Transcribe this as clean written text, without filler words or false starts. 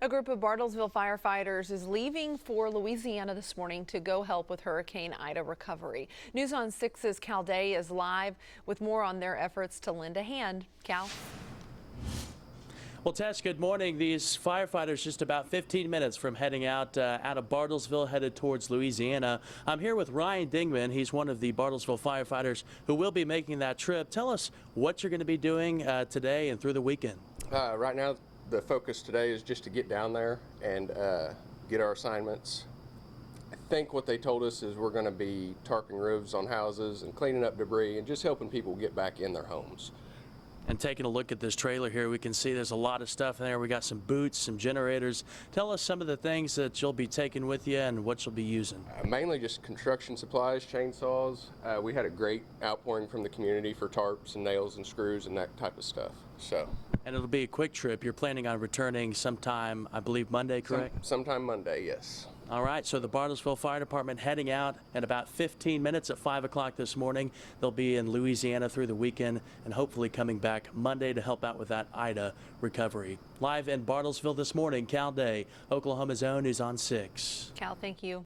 A group of Bartlesville firefighters is leaving for Louisiana this morning to go help with Hurricane Ida recovery. News on 6's Cal Day is live with more on their efforts to lend a hand. Cal? Well, Tess, good morning. These firefighters just about 15 minutes from heading out of Bartlesville, headed towards Louisiana. I'm here with Ryan Dingman. He's one of the Bartlesville firefighters who will be making that trip. Tell us what you're going to be doing today and through the weekend. Right now, the focus today is just to get down there and get our assignments. I think what they told us is we're going to be tarping roofs on houses and cleaning up debris and just helping people get back in their homes. And taking a look at this trailer here, we can see there's a lot of stuff in there. We got some boots, some generators. Tell us some of the things that you'll be taking with you and what you'll be using. Mainly just construction supplies, chainsaws. We had a great outpouring from the community for tarps and nails and screws and that type of stuff. And it'll be a quick trip. You're planning on returning sometime, I believe, Monday, correct? Sometime Monday, yes. All right, so the Bartlesville Fire Department heading out in about 15 minutes at 5 o'clock this morning. They'll be in Louisiana through the weekend and hopefully coming back Monday to help out with that Ida recovery. Live in Bartlesville this morning, Cal Day, Oklahoma's Own, is on 6. Cal, thank you.